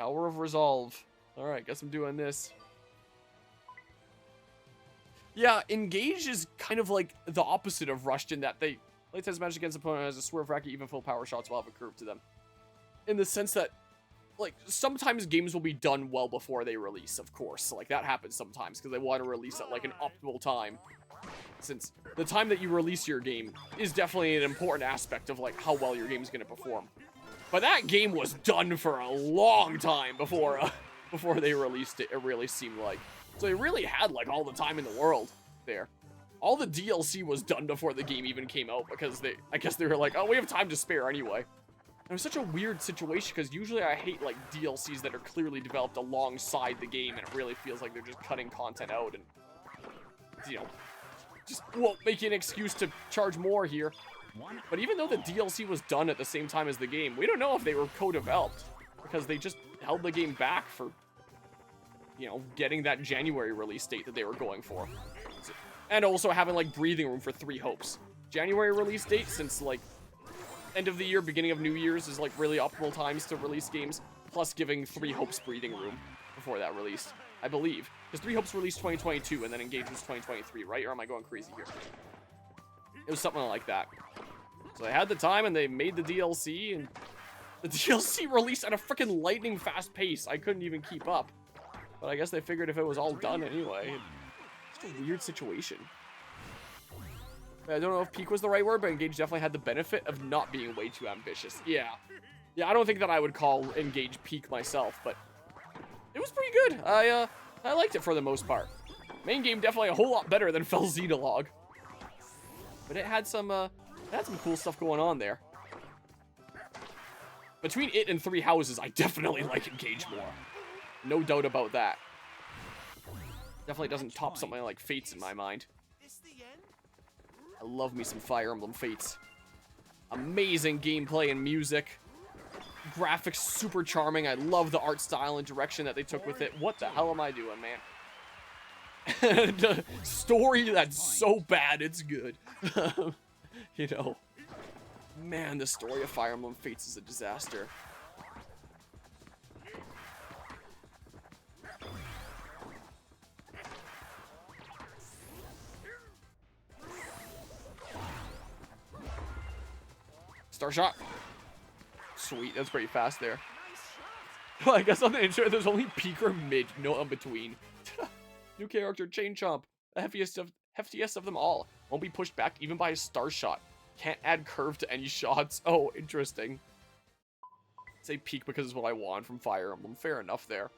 Tower of Resolve. Alright, guess I'm doing this. Yeah, Engage is kind of like the opposite of Rushed in that they play test match against opponent has a swerve racket, even full power shots will have a curve to them. In the sense that, like, sometimes games will be done well before they release, of course. Like, that happens sometimes because they want to release at, like, an optimal time. Since the time that you release your game is definitely an important aspect of, like, how well your game is going to perform. But that game was done for a long time before they released it, it really seemed like. So they really had, like, all the time in the world there. All the DLC was done before the game even came out because I guess they were like, oh, we have time to spare anyway. It was such a weird situation because usually I hate, like, DLCs that are clearly developed alongside the game and it really feels like they're just cutting content out and, you know, just won't make an excuse to charge more here. But even though the DLC was done at the same time as the game, we don't know if they were co-developed because they just held the game back for, you know, getting that January release date that they were going for. And also having, like, breathing room for 3 Hopes. January release date, since, like, end of the year, beginning of New Year's is, like, really optimal times to release games, plus giving 3 Hopes breathing room before that released, I believe. Because 3 Hopes released 2022, and then Engage was 2023, right? Or am I going crazy here? It was something like that. So they had the time, and they made the DLC, and the DLC released at a freaking lightning fast pace. I couldn't even keep up. But I guess they figured if it was all done anyway. Just a weird situation. I don't know if peak was the right word, but Engage definitely had the benefit of not being way too ambitious. Yeah. Yeah, I don't think that I would call Engage peak myself, but it was pretty good. I liked it for the most part. Main game definitely a whole lot better than Fell Xenologue. But it had some cool stuff going on there. Between it and 3 Houses, I definitely like Engage more. No doubt about that. Definitely doesn't top something like Fates in my mind. I love me some Fire Emblem Fates. Amazing gameplay and music. Graphics super charming. I love the art style and direction that they took with it. What the hell am I doing, man? And story that's so bad it's good. You know. Man, the story of Fire Emblem Fates is a disaster. Star shot. Sweet, that's pretty fast there. Well, I guess on the intro, there's only peak or mid, no in between. New character, Chain Chomp, the heftiest of them all. Won't be pushed back even by a star shot. Can't add curve to any shots. Oh, interesting. Say peak because it's what I want from Fire Emblem. Fair enough there.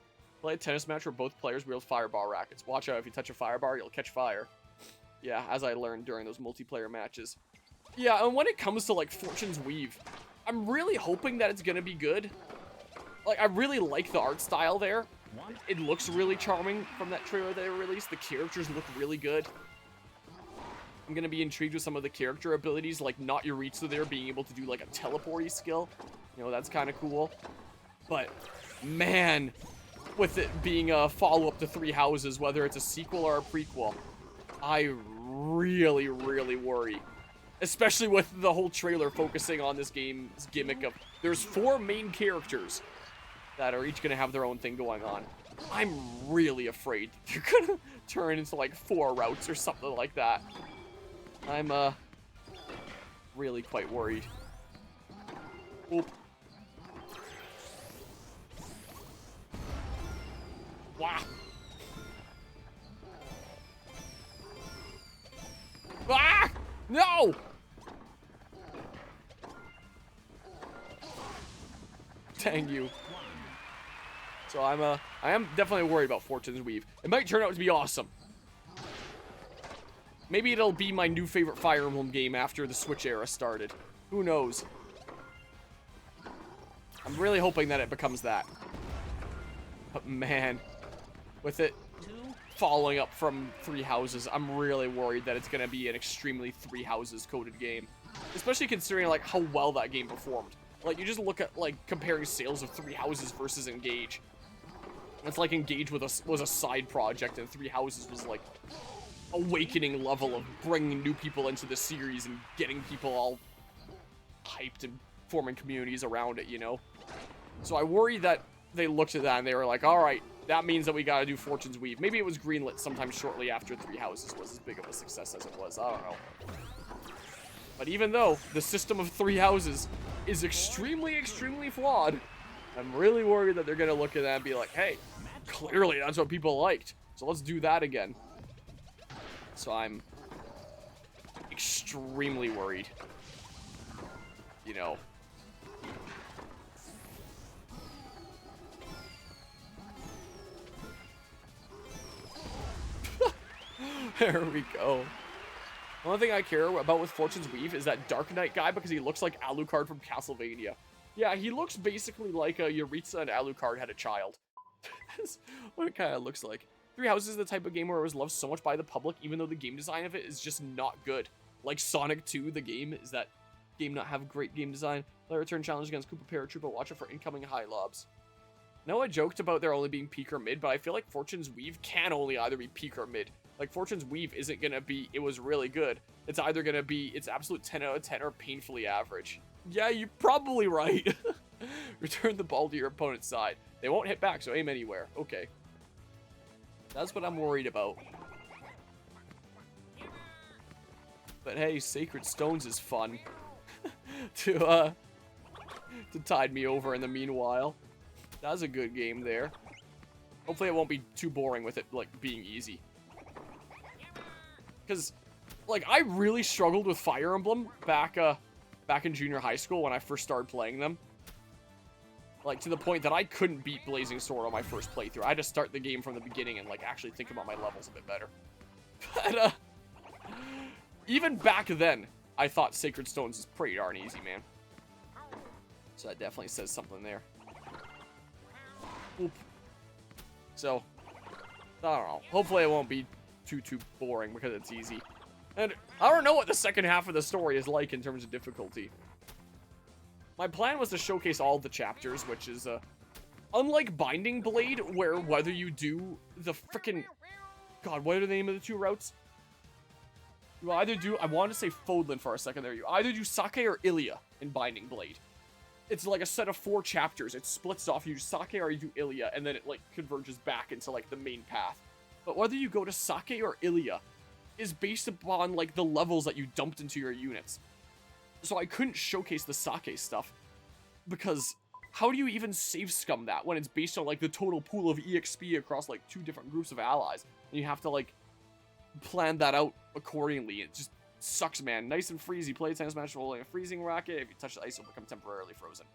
Play a tennis match where both players wield fireball rackets. Watch out, if you touch a firebar, you'll catch fire. Yeah, as I learned during those multiplayer matches. Yeah, and when it comes to, like, Fortune's Weave, I'm really hoping that it's gonna be good. Like, I really like the art style there. It looks really charming from that trailer they released. The characters look really good. I'm gonna be intrigued with some of the character abilities, like Not Yuritsu there, being able to do, like, a teleport-y skill. You know, that's kind of cool. But, man, with it being a follow-up to 3 Houses, whether it's a sequel or a prequel, I really, really worry. Especially with the whole trailer focusing on this game's gimmick of there's 4 main characters that are each going to have their own thing going on. I'm really afraid they're going to turn into like 4 routes or something like that. I'm really quite worried. Oop. Wow. Ah! No! Dang you. So I am definitely worried about Fortune's Weave. It might turn out to be awesome. Maybe it'll be my new favorite Fire Emblem game after the Switch era started. Who knows? I'm really hoping that it becomes that. But man, with it following up from 3 Houses, I'm really worried that it's going to be an extremely 3 Houses coded game. Especially considering, like, how well that game performed. Like, you just look at, like, comparing sales of 3 Houses versus Engage. It's like Engage was a side project, and 3 Houses was, like, awakening level of bringing new people into the series and getting people all hyped and forming communities around it, you know? So I worry that they looked at that and they were like, all right, that means that we got to do Fortune's Weave. Maybe it was greenlit sometime shortly after Three Houses was as big of a success as it was. I don't know. But even though the system of Three Houses is extremely, extremely flawed, I'm really worried that they're going to look at that and be like, hey, clearly that's what people liked. So let's do that again. So I'm extremely worried. You know. There we go. One thing I care about with Fortune's Weave is that Dark Knight guy because he looks like Alucard from Castlevania. Yeah, he looks basically like a Yaritza and Alucard had a child. That's what it kind of looks like. Three Houses is the type of game where it was loved so much by the public, even though the game design of it is just not good. Like Sonic 2, the game, is that game not have great game design? Player return challenge against Koopa Paratroopa, watch it for incoming high lobs. No, I joked about there only being peak or mid, but I feel like Fortune's Weave can only either be peak or mid. Like, Fortune's Weave isn't gonna be, it was really good. It's either gonna be, it's absolute 10 out of 10 or painfully average. Yeah, you're probably right. Return the ball to your opponent's side. They won't hit back, so aim anywhere. Okay. That's what I'm worried about. But hey, Sacred Stones is fun. to tide me over in the meanwhile. That's a good game there. Hopefully it won't be too boring with it, like, being easy. Because, like, I really struggled with Fire Emblem back in junior high school when I first started playing them. Like, to the point that I couldn't beat Blazing Sword on my first playthrough. I had to start the game from the beginning and, like, actually think about my levels a bit better. But, even back then, I thought Sacred Stones is pretty darn easy, man. So that definitely says something there. Oop. So, I don't know. Hopefully it won't be too boring because it's easy. And I don't know what the second half of the story is like in terms of difficulty. My plan was to showcase all the chapters, which is, unlike Binding Blade, where whether you do the frickin'... God, what are the name of the two routes? You either do... I wanted to say Fodlan for a second there. You either do Sake or Ilia in Binding Blade. It's like a set of 4 chapters. It splits off. You do Sake or you do Ilia, and then it, like, converges back into, like, the main path. But whether you go to Sake or Ilia is based upon, like, the levels that you dumped into your units. So I couldn't showcase the Sake stuff, because how do you even save scum that when it's based on, like, the total pool of EXP across, like, 2 different groups of allies? And you have to, like, plan that out accordingly. It just sucks, man. Nice and freezy. Play tennis match rolling a freezing racket. If you touch the ice, it'll become temporarily frozen.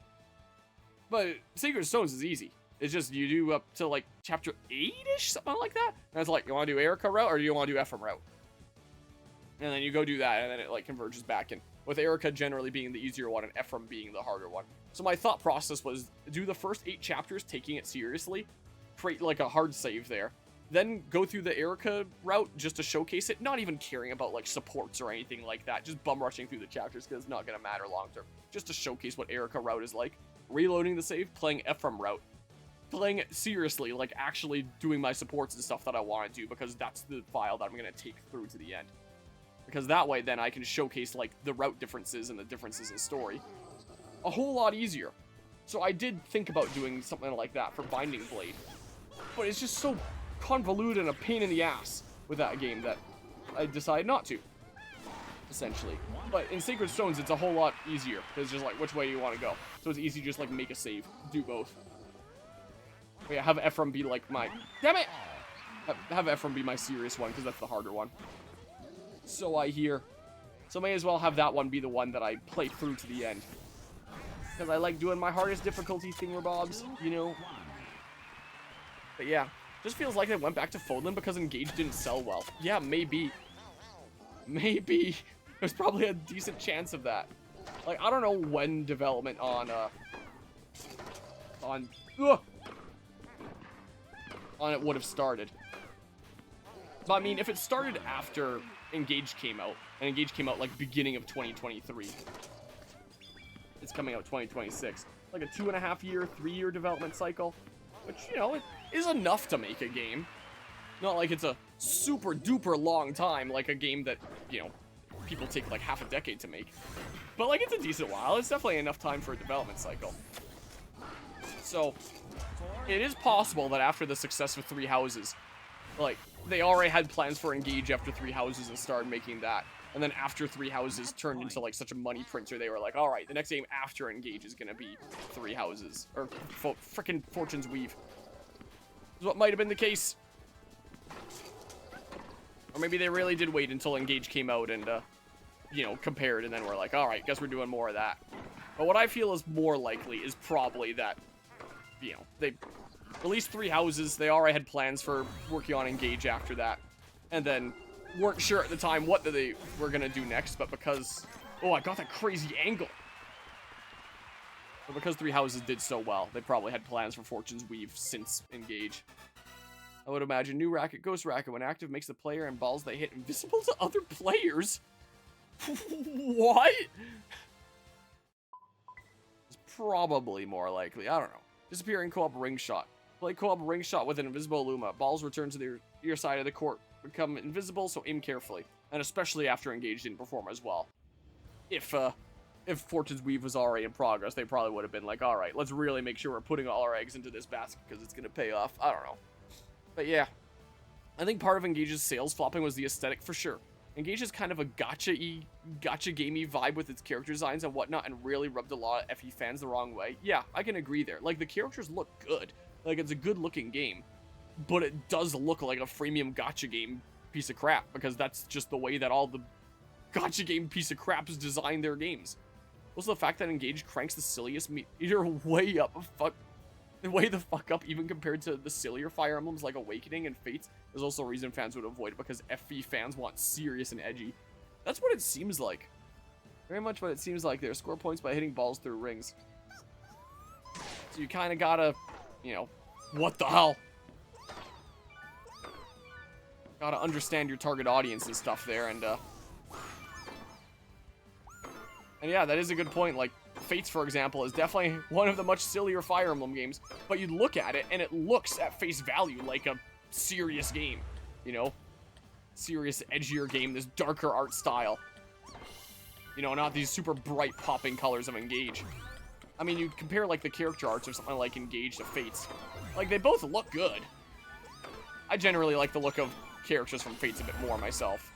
But Sacred Stones is easy. It's just you do up to, like, chapter 8-ish, something like that. And it's like, you want to do Erica route or do you want to do Ephraim route? And then you go do that, and then it, like, converges back in. With Erica generally being the easier one and Ephraim being the harder one. So my thought process was do the first 8 chapters taking it seriously, create, like, a hard save there. Then go through the Erica route just to showcase it, not even caring about, like, supports or anything like that. Just bum rushing through the chapters because it's not going to matter long term. Just to showcase what Erica route is like. Reloading the save, playing Ephraim route. Playing it seriously, like actually doing my supports and stuff that I want to do, because that's the file that I'm going to take through to the end. Because that way, then I can showcase, like, the route differences and the differences in story a whole lot easier. So I did think about doing something like that for Binding Blade. But it's just so convoluted and a pain in the ass with that game that I decided not to, essentially. But in Sacred Stones, it's a whole lot easier. It's just like, which way do you want to go? So it's easy to just, like, make a save. Do both. But yeah, have Ephraim be, like, my... Damn it! Have Ephraim be my serious one, because that's the harder one. So I hear. So may as well have that one be the one that I play through to the end. Because I like doing my hardest difficulty thingamabobs, you know? But yeah, just feels like they went back to Fodlan because Engage didn't sell well. Yeah, maybe. Maybe. There's probably a decent chance of that. Like, I don't know when development on it would have started. But I mean, if it started after Engage came out, and Engage came out like beginning of 2023, it's coming out 2026. Like a 2.5 year, 3 year development cycle, which, you know, it is enough to make a game. Not like it's a super duper long time, like a game that, you know, people take like half a decade to make. But like, it's a decent while. It's definitely enough time for a development cycle. So, it is possible that after the success of Three Houses, like, they already had plans for Engage after Three Houses and started making that. And then after Three Houses turned into, like, such a money printer, they were like, alright, the next game after Engage is gonna be Three Houses. Or, frickin' Fortune's Weave. Is what might have been the case. Or maybe they really did wait until Engage came out and, you know, compared, and then we're like, alright, guess we're doing more of that. But what I feel is more likely is probably that, you know, they released Three Houses, they already had plans for working on Engage after that, and then weren't sure at the time what they were gonna do next, but because, oh, I got that crazy angle. But because Three Houses did so well, they probably had plans for Fortune's Weave since Engage. I would imagine new racket, Ghost Racket, when active, makes the player and balls they hit invisible to other players. What? It's probably more likely. I don't know. Disappearing co-op ring shot. Play co-op ring shot with an invisible Luma. Balls return to your side of the court. Become invisible, so aim carefully. And especially after Engage didn't perform as well. If Fortune's Weave was already in progress, they probably would have been like, alright, let's really make sure we're putting all our eggs into this basket because it's going to pay off. I don't know. But yeah. I think part of Engage's sales flopping was the aesthetic for sure. Engage is kind of a gotcha gamey vibe with its character designs and whatnot, and really rubbed a lot of FE fans the wrong way. Yeah, I can agree there. Like, the characters look good. Like, it's a good looking game. But it does look like a freemium gotcha game piece of crap, because that's just the way that all the gotcha game piece of craps design their games. Also, the fact that Engage cranks the silliest meter way the fuck up, even compared to the sillier Fire Emblems like Awakening and Fates, is also a reason fans would avoid it, because FE fans want serious and edgy. That's what it seems like. Very much what it seems like there. Score points by hitting balls through rings. So you kind of gotta, you know, what the hell? Gotta understand your target audience and stuff there, and yeah, that is a good point. Like, Fates, for example, is definitely one of the much sillier Fire Emblem games, but you look at it, and it looks at face value like a serious game, you know? Serious, edgier game, this darker art style. You know, not these super bright popping colors of Engage. I mean, you compare, like, the character arts or something like Engage to Fates. Like, they both look good. I generally like the look of characters from Fates a bit more myself.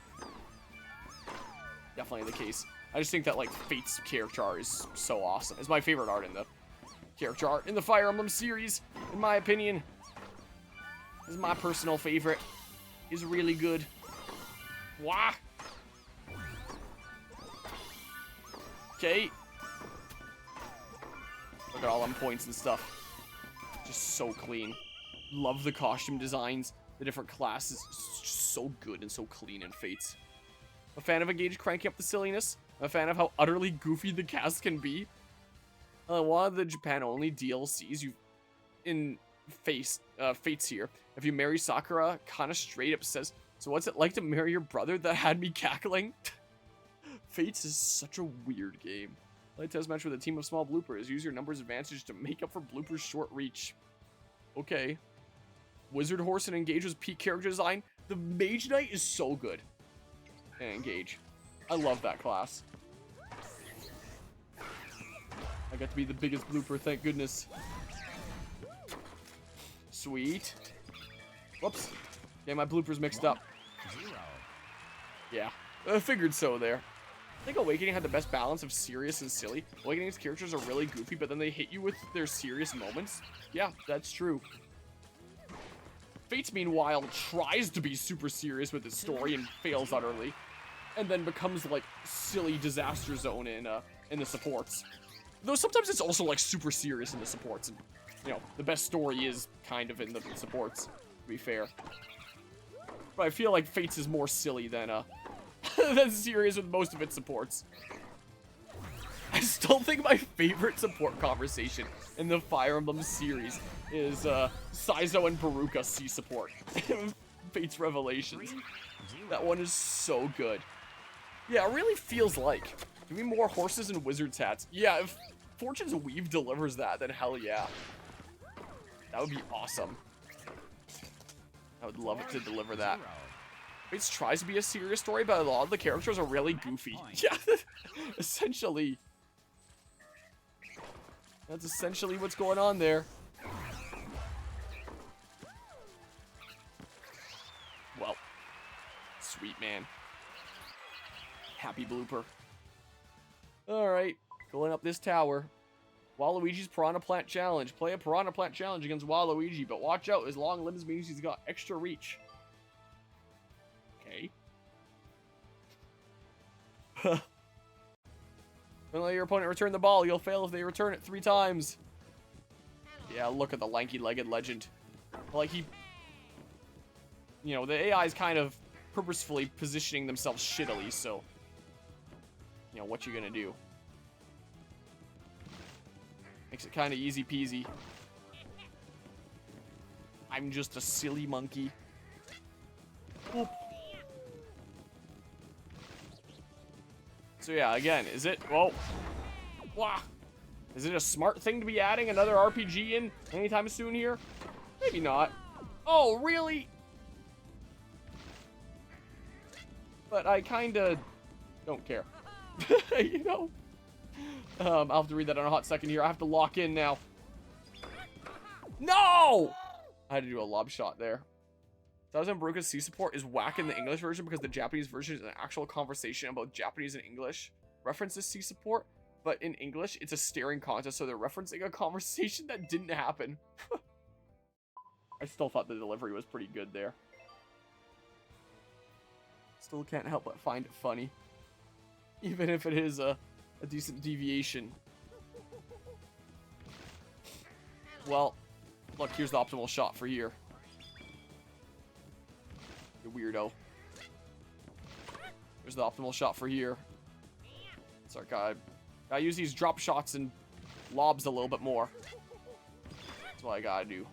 Definitely the case. I just think that, like, Fate's character art is so awesome. It's my favorite art in the character art in the Fire Emblem series, in my opinion. Is my personal favorite. Is really good. Wah! Okay. Look at all them points and stuff. Just so clean. Love the costume designs. The different classes. It's just so good and so clean in Fates. A fan of Engage cranking up the silliness. I'm a fan of how utterly goofy the cast can be. One of the Japan-only DLCs in Fates here. If you marry Sakura, kinda straight up says, so what's it like to marry your brother? That had me cackling. Fates is such a weird game. Play test match with a team of small bloopers. Use your numbers advantage to make up for bloopers' short reach. Okay. Wizard Horse and Engage was peak character design. The Mage Knight is so good. And Engage. I love that class. I got to be the biggest blooper, thank goodness. Sweet. Whoops. Yeah, my bloopers mixed up. Yeah, I figured so there. I think Awakening had the best balance of serious and silly. Awakening's characters are really goofy, but then they hit you with their serious moments. Yeah, that's true. Fates, meanwhile, tries to be super serious with its story and fails utterly. And then becomes, like, silly disaster zone in the supports. Though sometimes it's also, like, super serious in the supports. And, you know, the best story is kind of in the supports, to be fair. But I feel like Fates is more silly than serious with most of its supports. I still think my favorite support conversation in the Fire Emblem series is Saizo and Baruka C support. Fates Revelations. That one is so good. Yeah, it really feels like. Give me more horses and wizard's hats. Yeah, if Fortune's Weave delivers that, then hell yeah. That would be awesome. I would love it to deliver that. Fates tries to be a serious story, but a lot of the characters are really goofy. Yeah, essentially. That's essentially what's going on there. man. Happy blooper. Alright, going up this tower. Waluigi's Piranha Plant Challenge. Play a Piranha Plant Challenge against Waluigi, but watch out, his long limbs means he's got extra reach. Okay. Don't let your opponent return the ball. You'll fail if they return it 3 times. Yeah, look at the lanky-legged legend. Like, he... You know, the AI is kind of purposefully positioning themselves shittily, so... You know, what you gonna do? Makes it kind of easy peasy. I'm just a silly monkey. Oop. So yeah, again, is it... Whoa. Wah. Is it a smart thing to be adding another RPG in anytime soon here? Maybe not. Oh, really? But I kinda don't care. You know? I'll have to read that in a hot second here. I have to lock in now. No! I had to do a lob shot there. Thousand Baruka's C support is whack in the English version because the Japanese version is an actual conversation about Japanese and English. References C support, but in English, it's a staring contest, so they're referencing a conversation that didn't happen. I still thought the delivery was pretty good there. Still can't help but find it funny. Even if it is a decent deviation. Well, look, here's the optimal shot for here. You weirdo. Here's the optimal shot for here. Sorry, gotta use these drop shots and lobs a little bit more. That's what I gotta do.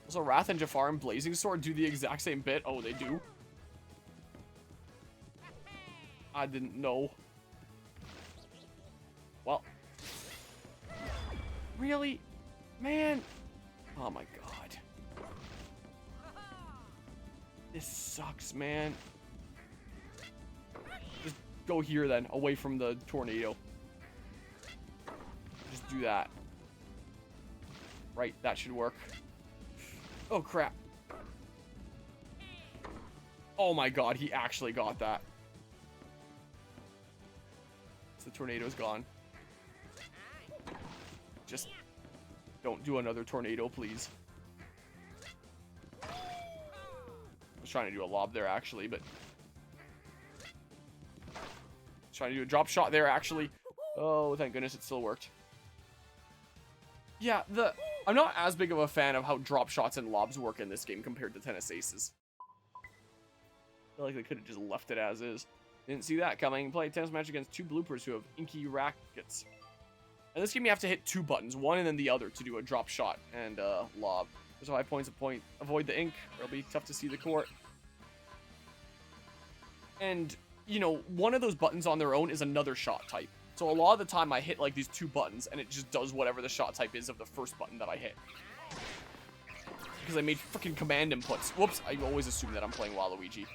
Also, Wrath and Jafar and Blazing Sword do the exact same bit. Oh, they do? I didn't know. Well. Really? Man. Oh my god. This sucks, man. Just go here then, away from the tornado. Just do that. Right, that should work. Oh crap. Oh my god, he actually got that. The tornado's gone. Just don't do another tornado, please. I was trying to do a lob there, actually, but... Trying to do a drop shot there, actually. Oh, thank goodness it still worked. Yeah, I'm not as big of a fan of how drop shots and lobs work in this game compared to Tennis Aces. I feel like they could have just left it as is. Didn't see that coming. Play a tennis match against 2 bloopers who have inky rackets. In this game, you have to hit 2 buttons, one and then the other, to do a drop shot and lob. There's 5 points a point. Avoid the ink, or it'll be tough to see the court. And, you know, one of those buttons on their own is another shot type. So a lot of the time, I hit, like, these 2 buttons, and it just does whatever the shot type is of the first button that I hit. Because I made freaking command inputs. Whoops, I always assume that I'm playing Waluigi.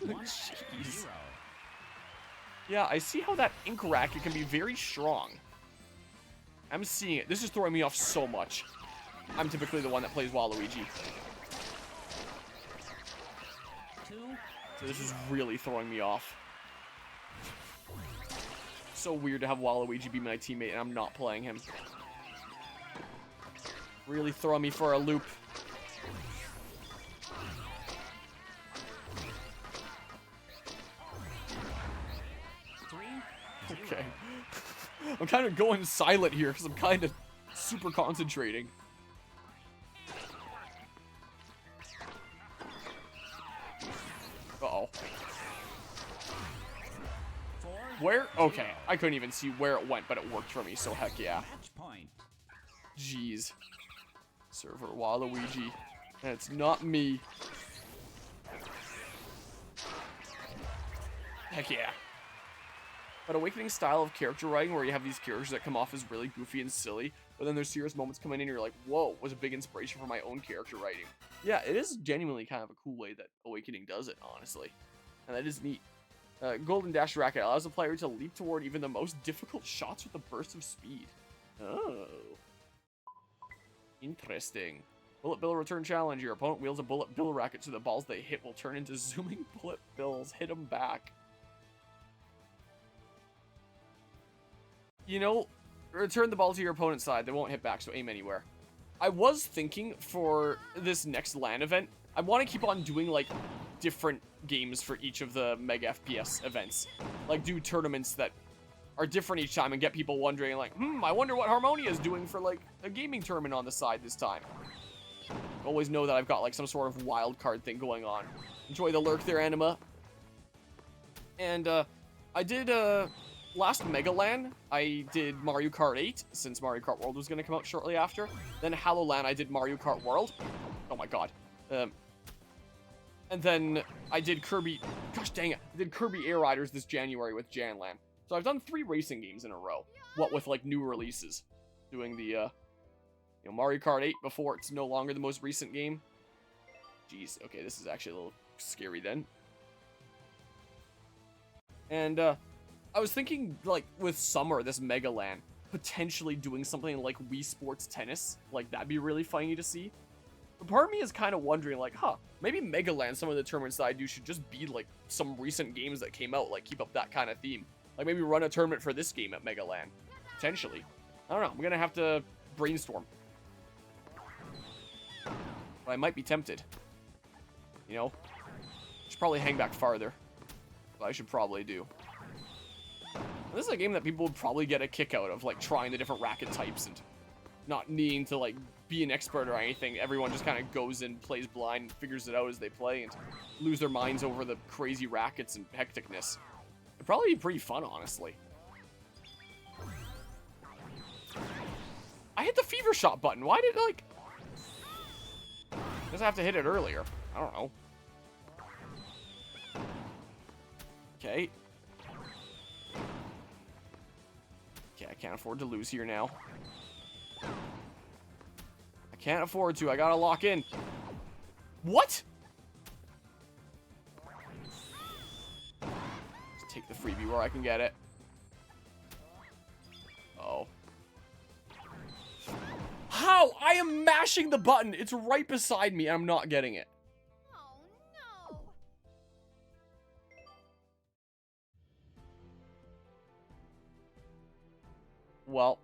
Jeez. Yeah, I see how that ink racket can be very strong. I'm seeing it. This is throwing me off so much. I'm typically the one that plays Waluigi. So this is really throwing me off. So weird to have Waluigi be my teammate and I'm not playing him. Really throwing me for a loop. Okay. I'm kind of going silent here because I'm kind of super concentrating. Uh-oh. Where? Okay. I couldn't even see where it went, but it worked for me, so heck yeah. Jeez. Server Waluigi. And it's not me. Heck yeah. But Awakening's style of character writing, where you have these characters that come off as really goofy and silly, but then there's serious moments coming in and you're like, whoa, was a big inspiration for my own character writing. Yeah, it is genuinely kind of a cool way that Awakening does it, honestly. And that is neat. Golden Dash Racket allows the player to leap toward even the most difficult shots with a burst of speed. Oh. Interesting. Bullet Bill Return Challenge. Your opponent wields a Bullet Bill Racket so the balls they hit will turn into zooming bullet bills. Hit them back. You know, return the ball to your opponent's side. They won't hit back, so aim anywhere. I was thinking for this next LAN event, I want to keep on doing, like, different games for each of the Mega FPS events. Like, do tournaments that are different each time and get people wondering, like, I wonder what Harmonia is doing for, like, a gaming tournament on the side this time. Always know that I've got, like, some sort of wild card thing going on. Enjoy the lurk there, Anima. And, I did, last Mega LAN, I did Mario Kart 8, since Mario Kart World was going to come out shortly after. Then HalloLAN, I did Mario Kart World. Oh my god. And then I did Kirby, gosh dang it, I did Kirby Air Riders this January with JanLAN. So I've done 3 racing games in a row, what with like new releases. Doing the, you know, Mario Kart 8 before it's no longer the most recent game. Jeez, okay, this is actually a little scary then. And, I was thinking, like, with summer, this Mega LAN, potentially doing something like Wii Sports Tennis. Like, that'd be really funny to see. But part of me is kind of wondering, like, maybe Mega LAN, some of the tournaments that I do should just be, like, some recent games that came out. Like, keep up that kind of theme. Like, maybe run a tournament for this game at Mega LAN. Potentially. I don't know. I'm going to have to brainstorm. But I might be tempted. You know? Should probably hang back farther. But I should probably do. This is a game that people would probably get a kick out of, like, trying the different racket types and not needing to, like, be an expert or anything. Everyone just kind of goes in, plays blind, and figures it out as they play and lose their minds over the crazy rackets and hecticness. It'd probably be pretty fun, honestly. I hit the fever shot button. Why did, like... I guess I have to hit it earlier. I don't know. Okay. Okay, I can't afford to lose here now. I can't afford to. I gotta lock in. What? Just take the freebie where I can get it. Oh. How? I am mashing the button. It's right beside me and I'm not getting it. Oh, no. Well,